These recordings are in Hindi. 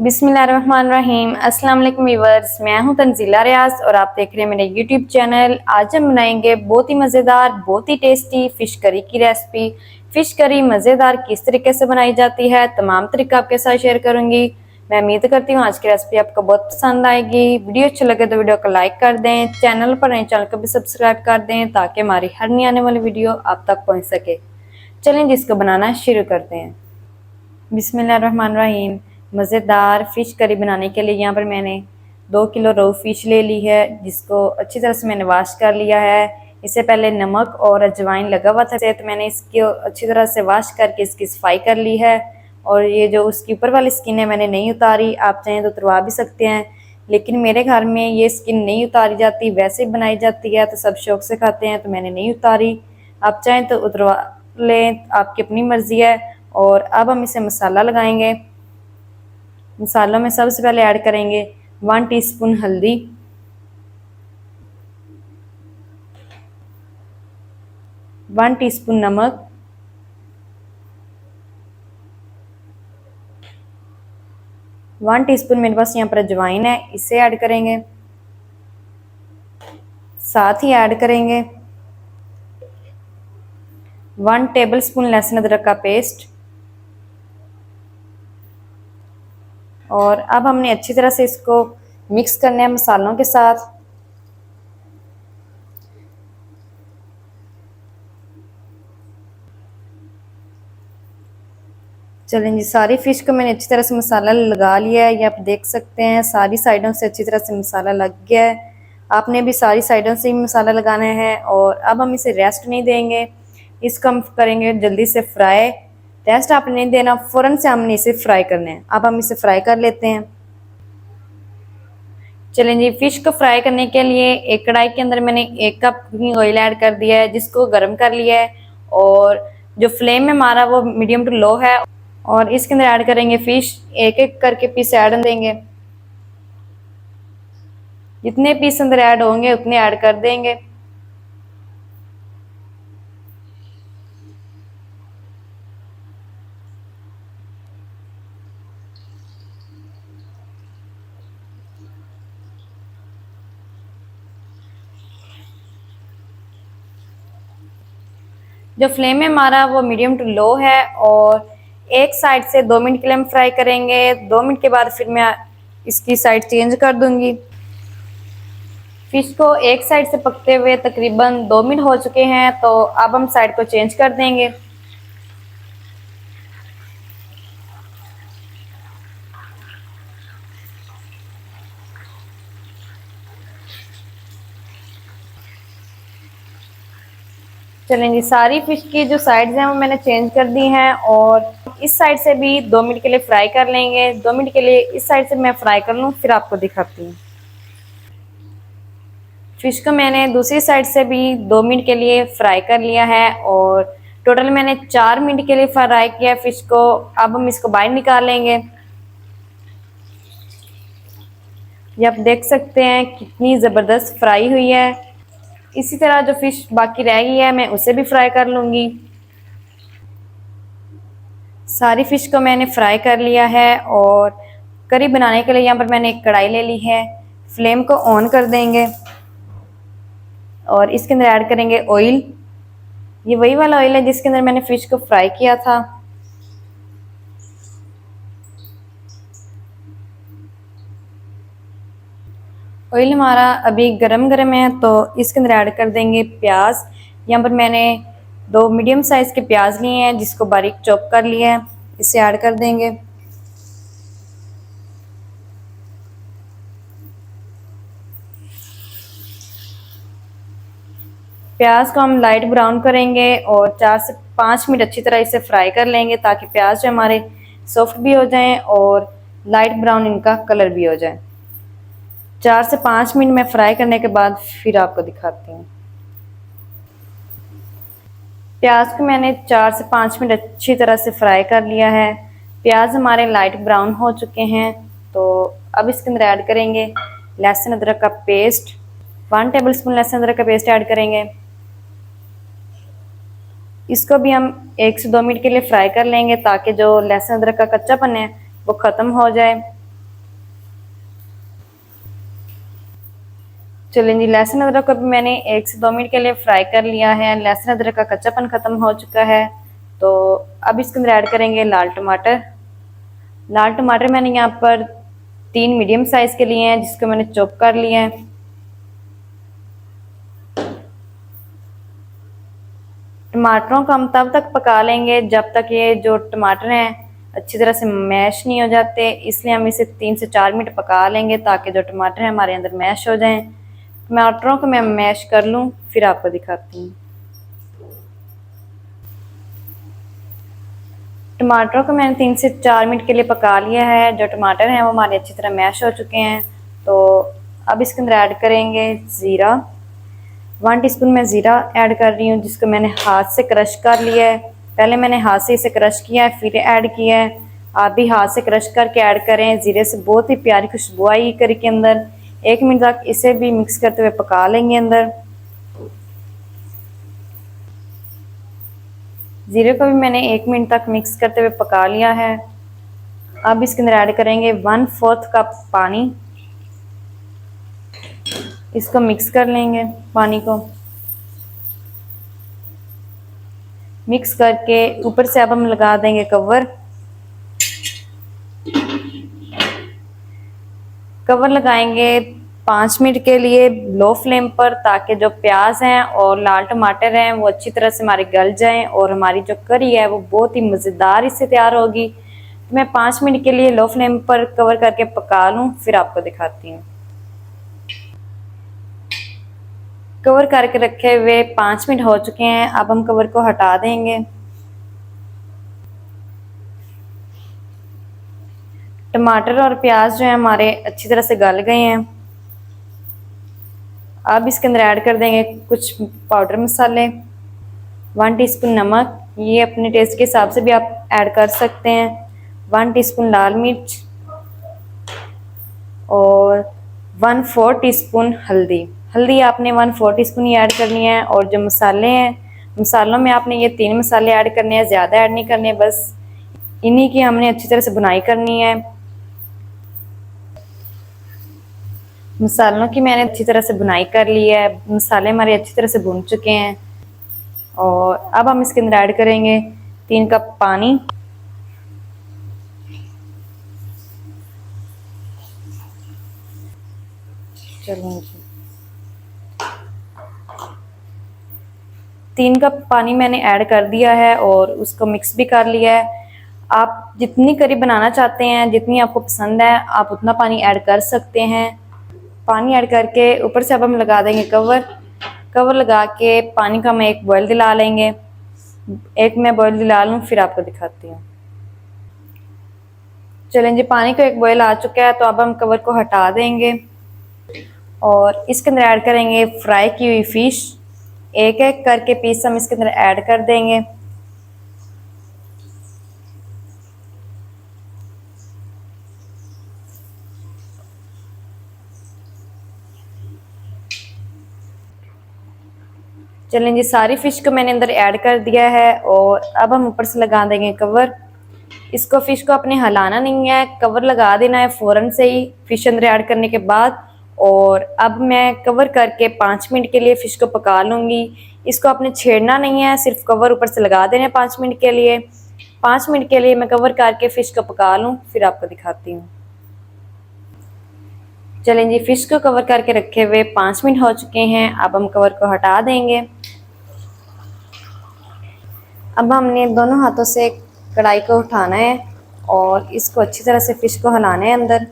बिस्मिल्लाहिर्रहमानिर्रहीम। अस्सलाम वालेकुम व्यूअर्स, मैं हूं तंजीला रियाज और आप देख रहे हैं मेरे यूट्यूब चैनल। आज हम बनाएंगे बहुत ही मज़ेदार, बहुत ही टेस्टी फ़िश करी की रेसिपी। फ़िश करी मज़ेदार किस तरीके से बनाई जाती है, तमाम तरीका आपके साथ शेयर करूंगी। मैं उम्मीद करती हूँ आज की रेसिपी आपको बहुत पसंद आएगी। वीडियो अच्छा लगे तो वीडियो को लाइक कर दें, चैनल पर नए चैनल को भी सब्सक्राइब कर दें ताकि हमारी हर नई आने वाली वीडियो आप तक पहुँच सके। चलें जिसको बनाना शुरू करते हैं। बिस्मिल्लाहिर्रहमानिर्रहीम। मज़ेदार फ़िश करी बनाने के लिए यहाँ पर मैंने 2 किलो रोहू फ़िश ले ली है, जिसको अच्छी तरह से मैंने वॉश कर लिया है। इससे पहले नमक और अजवाइन लगा हुआ था, तो मैंने इसकी अच्छी तरह से वॉश करके इसकी सफाई कर ली है। और ये जो उसकी ऊपर वाली स्किन है मैंने नहीं उतारी, आप चाहें तो उतरवा भी सकते हैं, लेकिन मेरे घर में ये स्किन नहीं उतारी जाती, वैसे ही बनाई जाती है तो सब शौक से खाते हैं, तो मैंने नहीं उतारी। आप चाहें तो उतरवा लें, आपकी अपनी मर्जी है। और अब हम इसे मसाला लगाएंगे। मसालों में सबसे पहले ऐड करेंगे 1 टीस्पून हल्दी, 1 टीस्पून नमक, 1 टीस्पून मेरे पास यहाँ पर अजवाइन है, इसे ऐड करेंगे। साथ ही ऐड करेंगे 1 टेबलस्पून लहसुन अदरक का पेस्ट। और अब हमने अच्छी तरह से इसको मिक्स करना है मसालों के साथ। चलें जी, सारी फ़िश को मैंने अच्छी तरह से मसाला लगा लिया है। ये आप देख सकते हैं सारी साइडों से अच्छी तरह से मसाला लग गया है। आपने भी सारी साइडों से ही मसाला लगाना है। और अब हम इसे रेस्ट नहीं देंगे, इसको हम करेंगे जल्दी से फ्राई। रेस्ट आपने नहीं देना, फ़ौरन से हमने इसे फ्राई करना है। अब हम इसे फ्राई कर लेते हैं। चलें जी, फ़िश को फ्राई करने के लिए एक कढ़ाई के अंदर मैंने 1 कप कुकिंग ऑयल ऐड कर दिया है, जिसको गर्म कर लिया है। और जो फ्लेम है हमारा वो मीडियम टू लो है। और इसके अंदर ऐड करेंगे फ़िश, एक एक करके पीस ऐड देंगे। जितने पीस अंदर ऐड होंगे उतने ऐड कर देंगे। जो फ्लेम है हमारा वो मीडियम टू लो है। और एक साइड से 2 मिनट के लिए हम फ्राई करेंगे। 2 मिनट के बाद फिर मैं इसकी साइड चेंज कर दूंगी। फिश को एक साइड से पकते हुए तकरीबन 2 मिनट हो चुके हैं, तो अब हम साइड को चेंज कर देंगे। चलें जी, सारी फिश की जो साइड्स हैं वो मैंने चेंज कर दी हैं। और इस साइड से भी 2 मिनट के लिए फ्राई कर लेंगे। 2 मिनट के लिए इस साइड से मैं फ्राई कर लूँ, फिर आपको दिखाती हूँ। फिश को मैंने दूसरी साइड से भी 2 मिनट के लिए फ्राई कर लिया है। और टोटल मैंने 4 मिनट के लिए फ्राई किया फिश को। अब हम इसको बाहर निकाल लेंगे। ये आप देख सकते हैं कितनी ज़बरदस्त फ्राई हुई है। इसी तरह जो फिश बाकी रह गई है मैं उसे भी फ्राई कर लूँगी। सारी फिश को मैंने फ्राई कर लिया है। और करी बनाने के लिए यहाँ पर मैंने एक कढ़ाई ले ली है। फ्लेम को ऑन कर देंगे और इसके अंदर ऐड करेंगे ऑयल। ये वही वाला ऑयल है जिसके अंदर मैंने फिश को फ्राई किया था। ऑयल हमारा अभी गरम गरम है, तो इसके अंदर ऐड कर देंगे प्याज। यहाँ पर मैंने 2 मीडियम साइज़ के प्याज लिए हैं, जिसको बारीक चॉप कर लिया है। इसे ऐड कर देंगे। प्याज को हम लाइट ब्राउन करेंगे और 4 से 5 मिनट अच्छी तरह इसे फ्राई कर लेंगे, ताकि प्याज जो हमारे सॉफ्ट भी हो जाएं और लाइट ब्राउन इनका कलर भी हो जाए। 4 से 5 मिनट में फ्राई करने के बाद फिर आपको दिखाती हूँ। प्याज को मैंने 4 से 5 मिनट अच्छी तरह से फ्राई कर लिया है। प्याज हमारे लाइट ब्राउन हो चुके हैं, तो अब इसके अंदर ऐड करेंगे लहसुन अदरक का पेस्ट। 1 टेबलस्पून लहसुन अदरक का पेस्ट ऐड करेंगे। इसको भी हम 1 से 2 मिनट के लिए फ्राई कर लेंगे, ताकि जो लहसुन अदरक का कच्चापन है वो ख़त्म हो जाए। चलिए जी, लहसुन अदरक को भी मैंने 1 से 2 मिनट के लिए फ्राई कर लिया है। लहसुन अदरक का कच्चापन ख़त्म हो चुका है। तो अब इसके अंदर ऐड करेंगे लाल टमाटर। लाल टमाटर मैंने यहाँ पर 3 मीडियम साइज़ के लिए हैं, जिसको मैंने चॉप कर लिया है। टमाटरों को हम तब तक पका लेंगे जब तक ये जो टमाटर हैं अच्छी तरह से मैश नहीं हो जाते, इसलिए हम इसे 3 से 4 मिनट पका लेंगे ताकि जो टमाटर हैं हमारे अंदर मैश हो जाएं। टमाटरों को मैं मैश कर लूँ फिर आपको दिखाती हूँ। टमाटरों को मैंने 3 से 4 मिनट के लिए पका लिया है। जो टमाटर हैं वो हमारे अच्छी तरह मैश हो चुके हैं। तो अब इसके अंदर ऐड करेंगे ज़ीरा। 1 टीस्पून मैं ज़ीरा ऐड कर रही हूँ, जिसको मैंने हाथ से क्रश कर लिया है। पहले मैंने हाथ से इसे क्रश किया है फिर ऐड किया है। आप भी हाथ से क्रश करके ऐड करें। ज़ीरे से बहुत ही प्यारी खुशबू आई करी के अंदर। 1 मिनट तक इसे भी मिक्स करते हुए पका लेंगे अंदर। ज़ीरे को भी मैंने 1 मिनट तक मिक्स करते हुए पका लिया है। अब इसके अंदर ऐड करेंगे 1/4 कप पानी। इसको मिक्स कर लेंगे। पानी को मिक्स करके ऊपर से अब हम लगा देंगे कवर। कवर लगाएंगे 5 मिनट के लिए लो फ्लेम पर, ताकि जो प्याज हैं और लाल टमाटर हैं वो अच्छी तरह से हमारे गल जाएं और हमारी जो करी है वो बहुत ही मज़ेदार इससे तैयार होगी। तो मैं 5 मिनट के लिए लो फ्लेम पर कवर करके पका लूँ फिर आपको दिखाती हूँ। कवर करके रखे हुए 5 मिनट हो चुके हैं। अब हम कवर को हटा देंगे। टमाटर और प्याज जो है हमारे अच्छी तरह से गल गए हैं। अब इसके अंदर ऐड कर देंगे कुछ पाउडर मसाले। 1 टीस्पून नमक, ये अपने टेस्ट के हिसाब से भी आप ऐड कर सकते हैं। 1 टीस्पून लाल मिर्च और 1/4 टीस्पून हल्दी। हल्दी आपने 1/4 टीस्पून ही ऐड करनी है। और जो मसाले हैं, मसालों में आपने ये 3 मसाले ऐड करने हैं, ज़्यादा ऐड नहीं करने, बस इन्हीं की हमने अच्छी तरह से बुनाई करनी है। मसालों की मैंने अच्छी तरह से बुनाई कर ली है। मसाले हमारे अच्छी तरह से भुन चुके हैं। और अब हम इसके अंदर ऐड करेंगे 3 कप पानी। चलो जी, 3 कप पानी मैंने ऐड कर दिया है और उसको मिक्स भी कर लिया है। आप जितनी करी बनाना चाहते हैं, जितनी आपको पसंद है, आप उतना पानी ऐड कर सकते हैं। पानी ऐड करके ऊपर से अब हम लगा देंगे कवर। कवर लगा के पानी का हम एक बॉयल दिला लेंगे। एक मैं बॉयल दिला लूँ फिर आपको दिखाती हूँ। चलें जी, पानी का एक बॉयल आ चुका है। तो अब हम कवर को हटा देंगे और इसके अंदर ऐड करेंगे फ्राई की हुई फिश। एक एक करके पीस हम इसके अंदर ऐड कर देंगे। चलें जी, सारी फिश को मैंने अंदर ऐड कर दिया है और अब हम ऊपर से लगा देंगे कवर। इसको फिश को अपने हिलाना नहीं है, कवर लगा देना है फ़ौरन से ही फिश अंदर ऐड करने के बाद। और अब मैं कवर करके 5 मिनट के लिए फ़िश को पका लूँगी। इसको आपने छेड़ना नहीं है, सिर्फ कवर ऊपर से लगा देना है 5 मिनट के लिए। 5 मिनट के लिए मैं कवर करके फ़िश को पका लूँ फिर आपको दिखाती हूँ। चलें जी, फ़िश को कवर करके रखे हुए 5 मिनट हो चुके हैं। अब हम कवर को हटा देंगे। अब हमने दोनों हाथों से कढ़ाई को उठाना है और इसको अच्छी तरह से फ़िश को हिलाना है अंदर।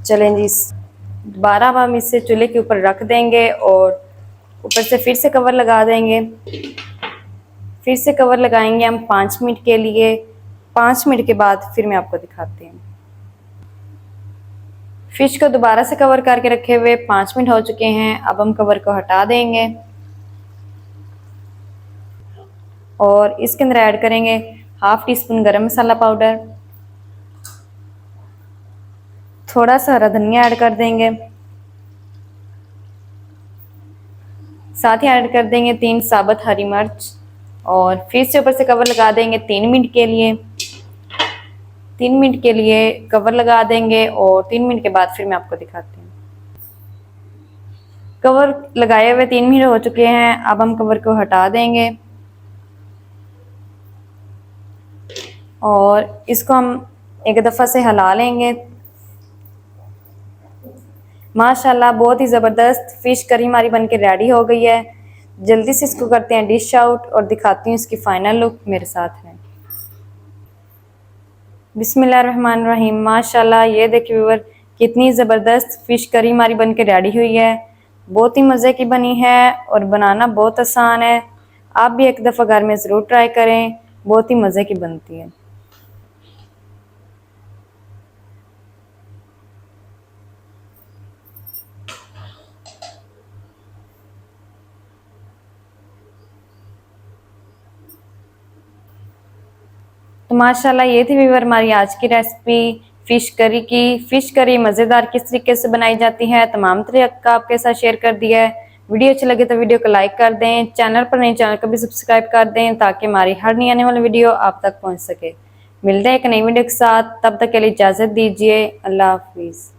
चलें जी, दोबारा हम इसे चूल्हे के ऊपर रख देंगे और ऊपर से फिर से कवर लगा देंगे। फिर से कवर लगाएंगे हम 5 मिनट के लिए। 5 मिनट के बाद फिर मैं आपको दिखाती हूँ। फिश को दोबारा से कवर करके रखे हुए 5 मिनट हो चुके हैं। अब हम कवर को हटा देंगे और इसके अंदर ऐड करेंगे 1/2 टीस्पून गरम मसाला पाउडर। थोड़ा सा हरा धनिया ऐड कर देंगे। साथ ही ऐड कर देंगे 3 साबुत हरी मिर्च और फिर से ऊपर से कवर लगा देंगे 3 मिनट के लिए। 3 मिनट के लिए कवर लगा देंगे और 3 मिनट के बाद फिर मैं आपको दिखाती हूँ। कवर लगाए हुए 3 मिनट हो चुके हैं। अब हम कवर को हटा देंगे और इसको हम एक दफ़ा से हिला लेंगे। माशाल्लाह बहुत ही ज़बरदस्त फ़िश करी हमारी बनके रेडी हो गई है। जल्दी से इसको करते हैं डिश आउट और दिखाती हूँ इसकी फ़ाइनल लुक। मेरे साथ है। बिस्मिल्लाहिर्रहमानिर्रहीम। माशाल्लाह ये देखिए व्यूअर कितनी ज़बरदस्त फ़िश करी हमारी बनके रेडी हुई है। बहुत ही मज़े की बनी है और बनाना बहुत आसान है। आप भी एक दफ़ा घर में ज़रूर ट्राई करें, बहुत ही मज़े की बनती है। तो माशाल्लाह ये थी व्यूअर हमारी आज की रेसिपी फ़िश करी की। फ़िश करी मज़ेदार किस तरीके से बनाई जाती है तमाम तरीका आपके साथ शेयर कर दिया है। वीडियो अच्छी लगे तो वीडियो को लाइक कर दें, चैनल पर नए चैनल को भी सब्सक्राइब कर दें ताकि हमारी हर नई आने वाली वीडियो आप तक पहुंच सके। मिलते हैं एक नई वीडियो के साथ, तब तक के लिए इजाज़त दीजिए। अल्लाह हाफिज़।